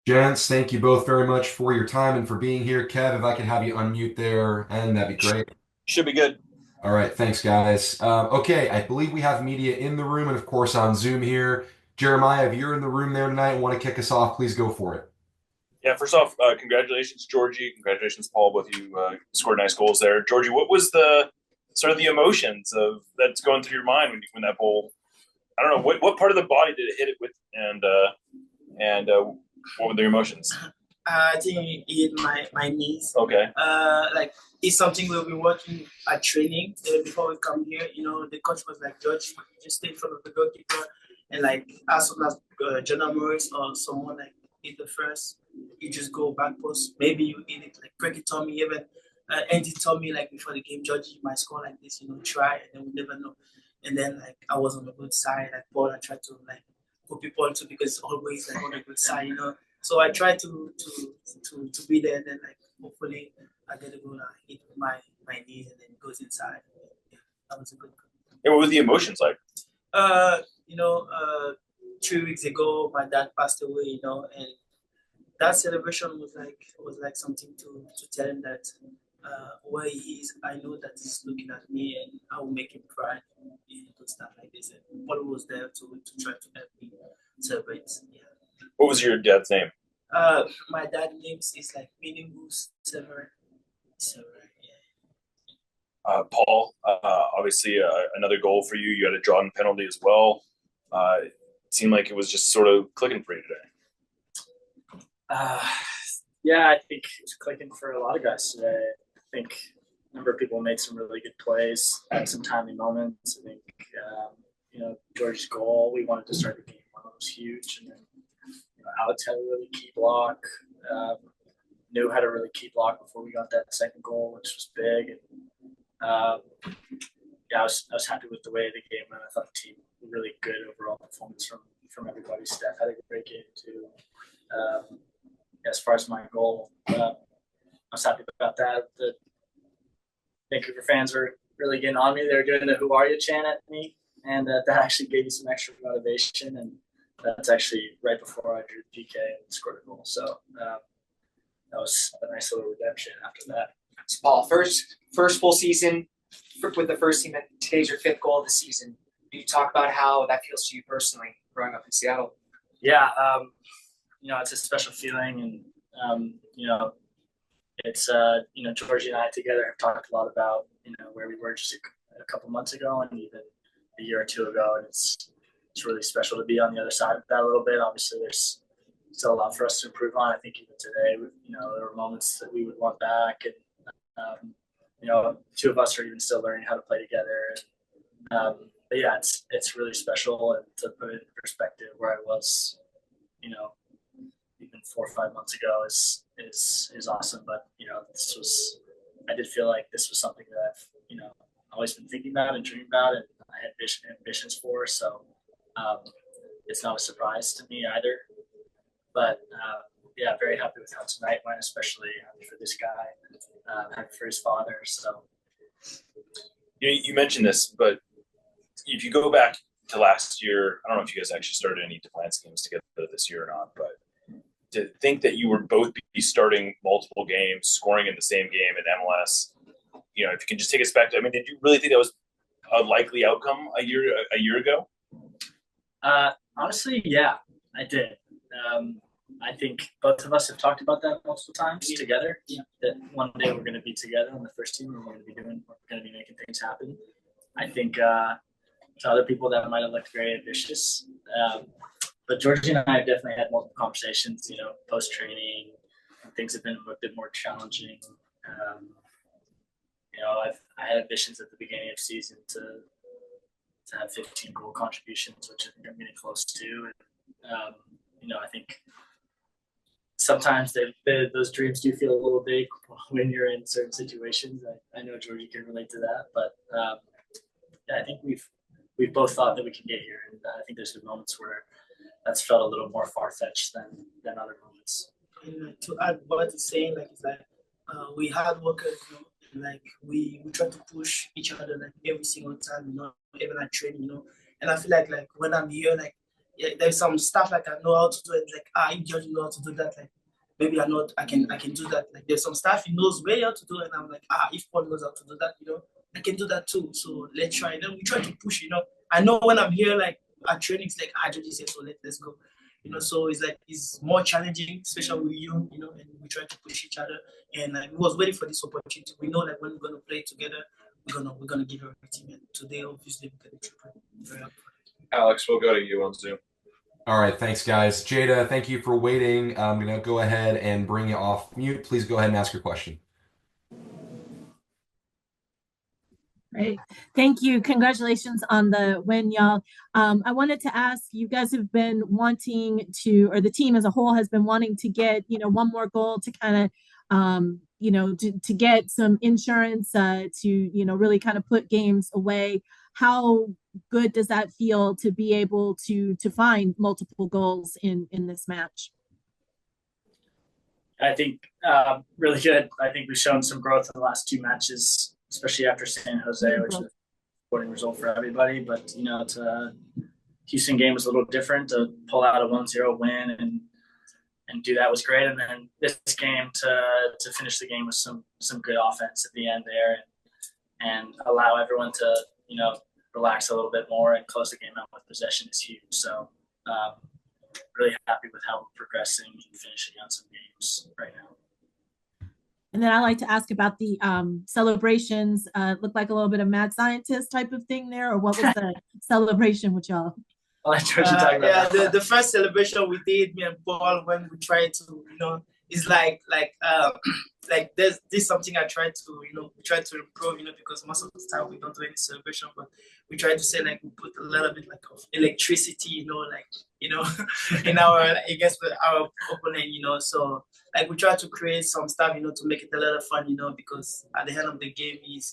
Gents, thank you both very much for your time and for being here. Kev, if I could have you unmute there, and that'd be great. Should be good. All right, thanks, guys. Okay, I believe we have media in the room and, of course, on Zoom here. Jeremiah, if you're in the room there tonight and want to kick us off, please go for it. Yeah, first off, congratulations, Georgie. Congratulations, Paul. Both of you scored nice goals there. Georgie, what was the sort of the emotions of that's going through your mind when that goal? I don't know what part of the body did it hit it with, and what were the emotions? I think it hit my knees. Okay. Like it's something we've been working at training before we come here. You know, the coach was like, George, you just stay in front of the goalkeeper, and like as soon as Jonah Morris or someone like hit the first, you just go back post. Maybe you hit it. Like Craig told me, even Andy told me like before the game, Georgie, you might score like this. You know, try, and then we never know. And then like I was on the good side, like Paul, I tried to like put people to because it's always like on the good side, you know. So I try to be there, and then like hopefully I get a goal. I hit my knees, and then it goes inside. Yeah, that was a good goal. And what were the emotions like? You know, 3 weeks ago, my dad passed away. You know, and that celebration was like something to tell him that where he is, I know that he's looking at me, and I will make him cry. You know, stuff like this. And Paul was there to try to help me celebrate. Yeah. What was your dad's name? My dad names is like Minoungou Severin. Severin, yeah. Paul, obviously another goal for you. You had a drawn penalty as well. It seemed like it was just sort of clicking for you today. Uh, yeah, I think it's clicking for a lot of guys today. I think a number of people made some really good plays, had some timely moments. I think, Georgie's goal, we wanted to start the game. One was huge. And then Alex had a really key block. New had a really key block before we got that second goal, which was big. I was happy with the way the game went. I thought the team really good overall performance from everybody. Steph had a great game too. As far as my goal, I was happy about that. The Vancouver fans were really getting on me. They were doing the "Who are you?" chant at me, and that actually gave me some extra motivation. And that's actually right before I drew the PK and scored a goal. So that was a nice little redemption after that. So Paul, first full season with the first team, and today's your fifth goal of the season. Can you talk about how that feels to you personally growing up in Seattle? Yeah, it's a special feeling, and it's Georgie and I together have talked a lot about where we were just a couple months ago, and even a year or two ago, and it's really special to be on the other side of that a little bit. Obviously, there's still a lot for us to improve on. I think even today, there were moments that we would want back, and two of us are even still learning how to play together. And, but yeah, it's really special, and to put it in perspective, where I was, even 4 or 5 months ago is awesome. But I did feel like this was something that I've always been thinking about and dreaming about, and I had ambitions for. So it's not a surprise to me either. But very happy with how tonight went, especially happy for this guy, happy for his father. So You mentioned this, but if you go back to last year, I don't know if you guys actually started any defense games together this year or not, but to think that you would both be starting multiple games, scoring in the same game in MLS, if you can just take us back to, did you really think that was a likely outcome a year ago? Honestly, yeah, I did. I think both of us have talked about that multiple times together. Yeah. That one day we're going to be together on the first team, and we're going to be making things happen. I think to other people that might have looked very ambitious, but Georgie and I have definitely had multiple conversations. Post training, things have been a bit more challenging. I had ambitions at the beginning of the season to have 15 goal contributions, which I think I'm getting close to. And, I think sometimes those dreams do feel a little big when you're in certain situations. I know Georgie can relate to that, but I think we've both thought that we can get here, and I think there's been moments where that's felt a little more far-fetched than other moments. And to add what he's saying, it's like we hard workers, like we try to push each other like every single time, even at training, and I feel like when I'm here, yeah, there's some stuff like I know how to do it. Like if George know how to do that, like maybe I can do that. Like there's some stuff he knows way how to do, and I'm like if Paul knows how to do that, I can do that too. So let's try. And then we try to push. I know when I'm here, like at training, it's like Georgie said, so let's go. So it's like it's more challenging, especially with you, and we try to push each other. And we was waiting for this opportunity. We know that when we're gonna play together, we're gonna give everything. And today, obviously, we get the triple. Very happy. Alex, we'll go to you on Zoom. All right, thanks, guys. Jada, thank you for waiting. I'm going to go ahead and bring you off mute. Please go ahead and ask your question. Great. Thank you. Congratulations on the win, y'all. I wanted to ask, you guys have been wanting to, or the team as a whole has been wanting to get, one more goal to kind of, to get some insurance to, really kind of put games away. How good does that feel to be able to find multiple goals in this match? I think really good. I think we've shown some growth in the last 2 matches, especially after San Jose, which is a sporting result for everybody. But Houston game was a little different. To pull out a 1-0 win and do that was great. And then this game to finish the game with some good offense at the end there and allow everyone to relax a little bit more and close the game out with possession is huge. So really happy with how we're progressing and finishing on some games right now. And then I like to ask about the celebrations. Looked like a little bit of mad scientist type of thing there, or what was the celebration with y'all? I'll let Georgie talk about that. The first celebration we did, me and Paul, when we tried to, it's like this something I tried to, we try to improve, because most of the time we don't do any celebration, but we try to say like we put a little bit like of electricity, in our against our opponent, so like we try to create some stuff, to make it a little fun, because at the end of the game is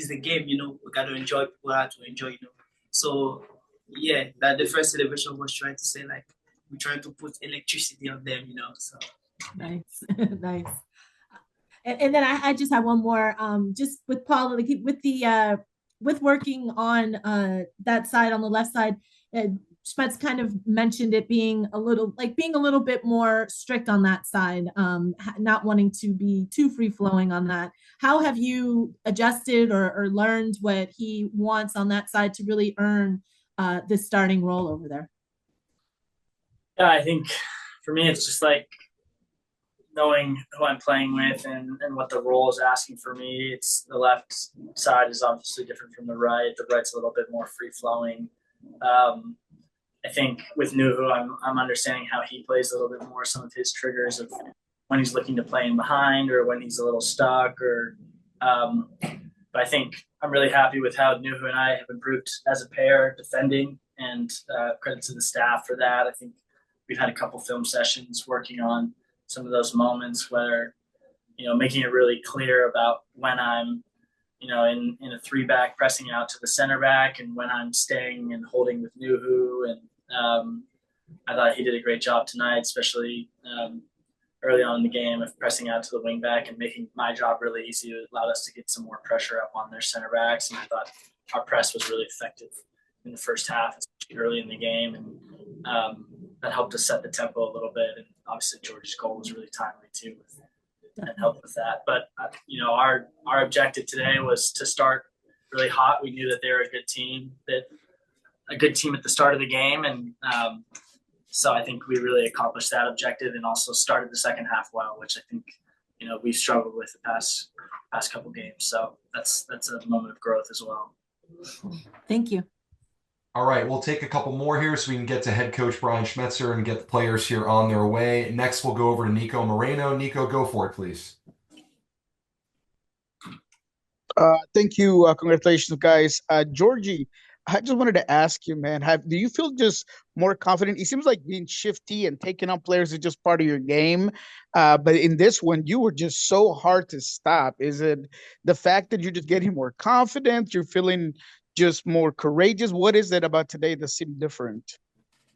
the game, we gotta enjoy, people have to enjoy, so yeah, that the first celebration was trying to say like we're trying to put electricity on them, so. Nice. Nice. And then I just have one more, just with Paul, like with working on that side, on the left side, Schmetz kind of mentioned it being a little bit more strict on that side, not wanting to be too free flowing on that. How have you adjusted or learned what he wants on that side to really earn this starting role over there? Yeah, I think for me, it's just like knowing who I'm playing with and what the role is asking for me. It's the left side is obviously different from the right. The right's a little bit more free flowing. I think with Nuhu, I'm understanding how he plays a little bit more, some of his triggers of when he's looking to play in behind or when he's a little stuck. But I think I'm really happy with how Nuhu and I have improved as a pair defending, and credit to the staff for that. I think we've had a couple film sessions working on some of those moments where, making it really clear about when I'm, in a 3-back pressing out to the center back and when I'm staying and holding with Nuhu. And I thought he did a great job tonight, especially early on in the game of pressing out to the wing back and making my job really easy. It allowed us to get some more pressure up on their center backs. And I thought our press was really effective in the first half, especially early in the game. And that helped us set the tempo a little bit. And obviously Georgie's goal was really timely too and helped with that. But, our objective today was to start really hot. We knew that they were a good team at the start of the game. And so I think we really accomplished that objective and also started the second half well, which I think, we've struggled with the past couple games. So that's a moment of growth as well. Thank you. All right, we'll take a couple more here so we can get to head coach Brian Schmetzer and get the players here on their way. Next, we'll go over to Nico Moreno. Nico, go for it, please. Thank you. Congratulations, guys. Georgie, I just wanted to ask you, man, do you feel just more confident? It seems like being shifty and taking on players is just part of your game. But in this one, you were just so hard to stop. Is it the fact that you're just getting more confident? You're feeling just more courageous? What is it about today that seemed different?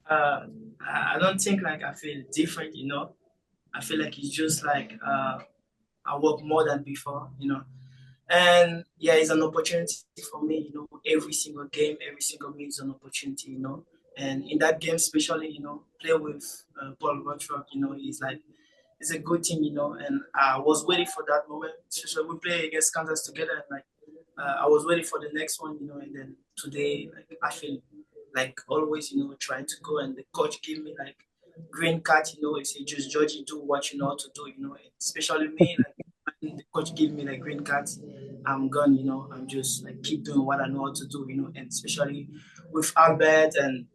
I don't think like I feel different, I feel like it's just like I work more than before, And yeah, it's an opportunity for me, every single game, every single minute is an opportunity, And in that game, especially, play with Paul Rothrock, it's a good team, and I was waiting for that moment. So we play against Kansas together, and I was waiting for the next one, and then today, like, I feel like always, trying to go, and the coach gave me like green card, he said, just Georgie, do what you know how to do, especially me, like when the coach gave me like green cards, I'm gone, I'm just like keep doing what I know how to do, and especially with Albert and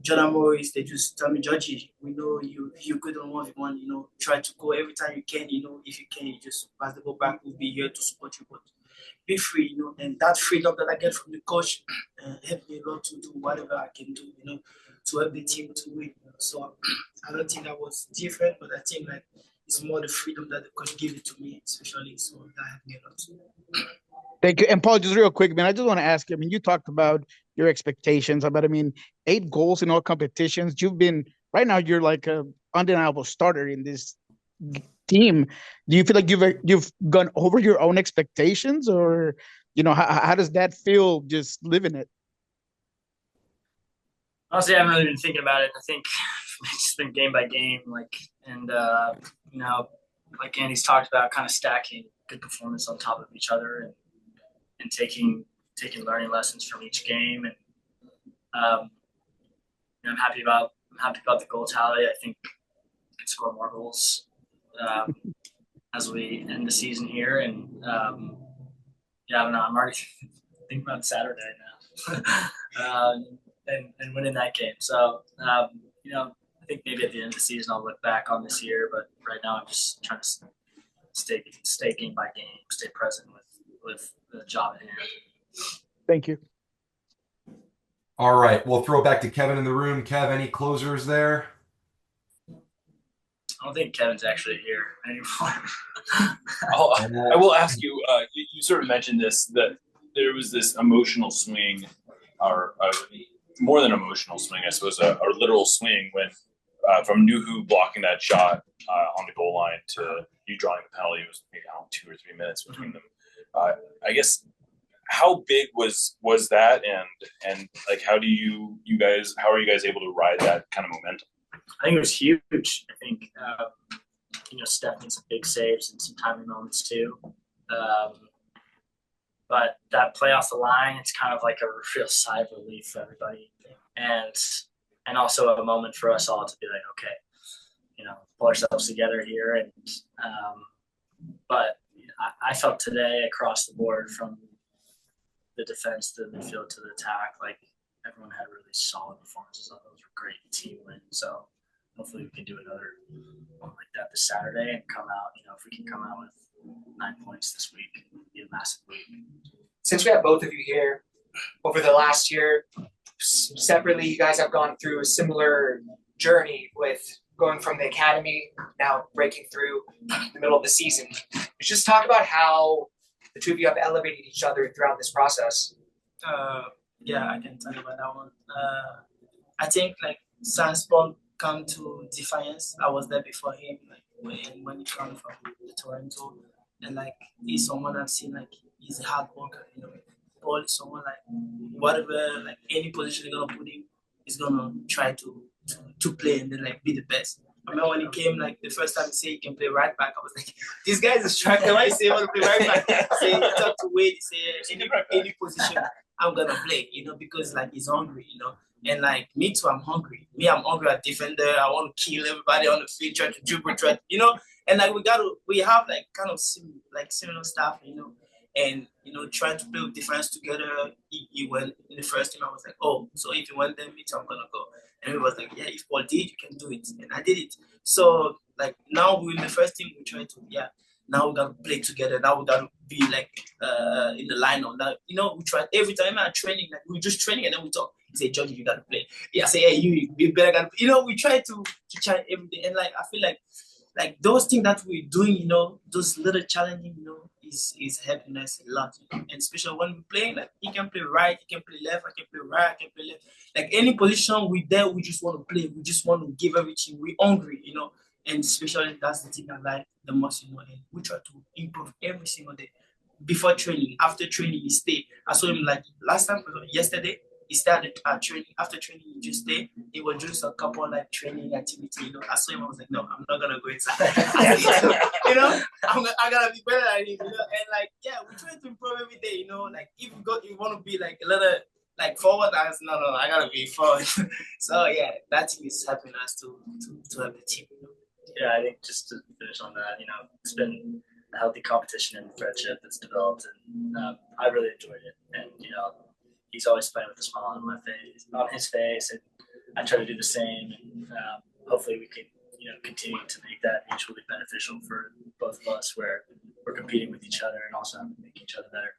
Jonah Morris, they just tell me, Georgie, we know you're good on 1v1, try to go every time you can, if you can, you just pass the ball back, we'll be here to support you, but be free, and that freedom that I get from the coach helped me a lot to do whatever I can do, to help the team to win. So I don't think that was different, but I think like it's more the freedom that the coach gave it to me, especially. So that helped me a lot. Thank you. And Paul, just real quick, man, I just want to ask you, I mean, you talked about your expectations, but I mean, 8 goals in all competitions. You've been, right now, you're like a undeniable starter in this team. Do you feel like you've gone over your own expectations, or, how does that feel just living it? Honestly, I haven't really been thinking about it. I think it's just been game by game, and like Andy's talked about, kind of stacking good performance on top of each other, and taking learning lessons from each game. And I'm happy about the goal tally. I think we can score more goals as we end the season here. And I don't know. I'm already thinking about Saturday now. And winning that game. So, I think maybe at the end of the season I'll look back on this year, but right now I'm just trying to stay game by game, stay present with the job at hand. Thank you. All right, we'll throw it back to Kevin in the room. Kev, any closers there? I don't think Kevin's actually here anymore. I will ask you, you sort of mentioned this, that there was this emotional swing, or more than emotional swing, I suppose, a literal swing when from Minoungou blocking that shot on the goal line to you drawing the penalty. It was maybe 2 or 3 minutes between them. I guess, how big was that, and like how are you guys able to ride that kind of momentum? I think it was huge. I think Steph made some big saves and some timely moments too. But that play off the line, it's kind of like a real sigh of relief for everybody, and also a moment for us all to be like, okay, pull ourselves together here. And but I felt today across the board, from the defense to the midfield to the attack, like everyone had really solid performances. Those were great team wins. So hopefully we can do another one like that this Saturday and come out. If we can come out with 9 points this week, it'll be a massive week. Since we have both of you here, over the last year, separately, you guys have gone through a similar journey with going from the academy, now breaking through the middle of the season. Just talk about how the two of you have elevated each other throughout this process. Yeah, I can tell you about that one. I think like since Paul come to Defiance, I was there before him, like when he came from Toronto, and like he's someone I've seen, like he's a hard worker. Paul is someone like whatever, like any position they're gonna put him, he's gonna try to play and then like be the best. I remember when he came, like the first time he said he can play right back, I was like, this guy's a striker. Why he say he want to play right back? He talk to Wade, he say any position I'm gonna play, because like he's hungry, And like me too, I'm hungry. I'm hungry at defender. I want to kill everybody on the field, try to dribble, And like we have like kind of similar stuff, And trying to play with defense together. He went in the first team. I was like, oh, so if you want them, I'm gonna go. And he was like, yeah, if Paul did, you can do it, and I did it. So like now we're in the first team. We try to Now we gotta play together. Now we gotta be like in the line on that. We try every time I'm training. Like we just training and then we talk. He say, Georgie, you gotta play. Yeah, I say, hey, you better gotta. We try to try every day, and like I feel like those things that we're doing, those little challenging, is helping us a lot. And especially when we play, like he can play right, he can play left, I can play right, I can play left. Like any position we there, we just want to play. We just want to give everything. We're hungry, And especially that's the thing I like the most, And we try to improve every single day. Before training, after training, we stay. I saw him like last time, yesterday. he started training. After training, he just stayed. He was doing a couple like training activity. You know, I saw him. I was like, no, I'm not gonna go inside. You know, I gotta be better than him. You know, and like yeah, we try to improve every day. You know, like if you want to be like a little like forward, no, I gotta be forward. So yeah, that thing is helping us to have the team. You know? Yeah, I think just to finish on that, you know, it's been a healthy competition and friendship that's developed, and I really enjoyed it. And you know, he's always playing with a smile on his face, and I try to do the same. And hopefully, we can continue to make that mutually beneficial for both of us, where we're competing with each other and also making each other better.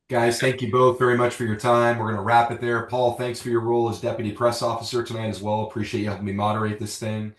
Guys, thank you both very much for your time. We're going to wrap it there. Paul, thanks for your role as deputy press officer tonight as well. Appreciate you helping me moderate this thing.